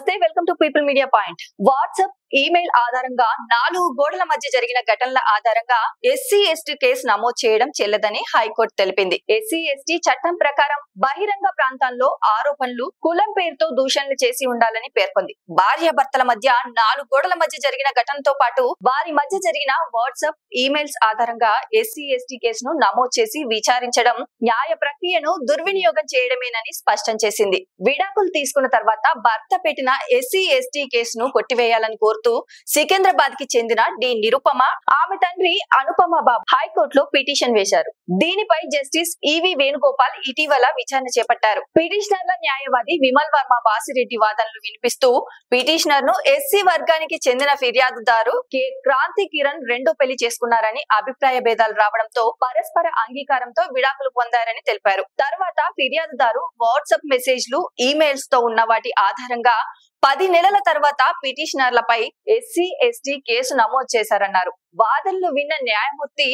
నమస్తే, welcome to people media point. WhatsApp, email ఆధారంగా 4 గోడల మధ్య జరిగిన ఘటనల ఆధారంగా ఎస్సీ ఎస్టీ కేసు నమోదు చేయడం చెల్లదని హైకోర్టు తెలిపింది. ఎస్సీ ఎస్టీ చట్టం ప్రకారం బహిరంగ ప్రాంతాల్లో ఆరోపణలు కులం పేరుతో దూషణలు చేసి ఉండాలని పేర్కొంది. భార్యాభర్తల మధ్య 4 గోడల మధ్య జరిగిన ఘటనతో పాటు వారి మధ్య జరిగిన వాట్సాప్, ఈమెయిల్స్ ఆధారంగా ఎస్సీ ఎస్టీ కేసును నమోదు చేసి విచారించడం న్యాయ ప్రక్రియను దుర్వినియోగం చేయడమేనని స్పష్టం చేసింది. విడాకులు తీసుకున్న తర్వాత భర్త పెట్టిన ఎస్సీ ఎస్టీ కేసును కొట్టివేయాలని కోరుతూ సికింద్రాబాద్ కి చెందిన డి నిరుపమ, ఆమె తండ్రి అనుపమ బాబు హైకోర్టులో పిటిషన్ వేశారు. దీనిపై జస్టిస్ ఈవి వేణుగోపాల్ ఇటీవల విచారణ చేపట్టారు. పిటిషనర్ల న్యాయవాది విమల్ వర్మ వాసిరెడ్డి వాదనలు వినిపిస్తూ పిటిషనర్ ను ఎస్సీ వర్గానికి చెందిన ఫిర్యాదుదారు కె క్రాంతి కిరణ్ రెండో పెళ్లి చేసుకున్నారని అభిప్రాయ భేదాలు రావడంతో పరస్పర అంగీకారంతో విడాకులు పొందారని తెలిపారు. తర్వాత ఫిర్యాదుదారు వాట్సాప్ మెసేజ్లు, ఈమెయిల్స్ తో ఉన్న వాటి ఆధారంగా 10 నెలల తర్వాత పిటిషనర్లపై ఎస్సీ ఎస్టీ కేసు నమోదు చేశారన్నారు. వాదనలు విన్న న్యాయమూర్తి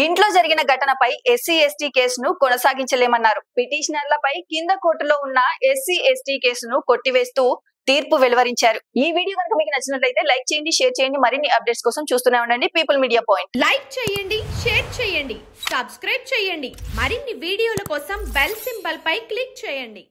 ఇంట్లో జరిగిన ఘటనపై ఎస్సీ ఎస్టీ కేసును కొనసాగించలేమన్నారు. పిటిషనర్లపై కింద కోర్టులో ఉన్న ఎస్సీ ఎస్టీ కేసును కొట్టివేస్తూ తీర్పు వెలువరించారు. ఈ వీడియో కనుక మీకు నచ్చినట్లయితే లైక్ చేయండి, షేర్ చేయండి. మరిన్ని అప్డేట్స్ కోసం చూస్తూనే ఉండండి పీపుల్ మీడియా పాయింట్. లైక్ చేయండి, షేర్ చేయండి, సబ్స్క్రైబ్ చేయండి. మరిన్ని వీడియోల కోసం బెల్ సింబల్ పై క్లిక్ చేయండి.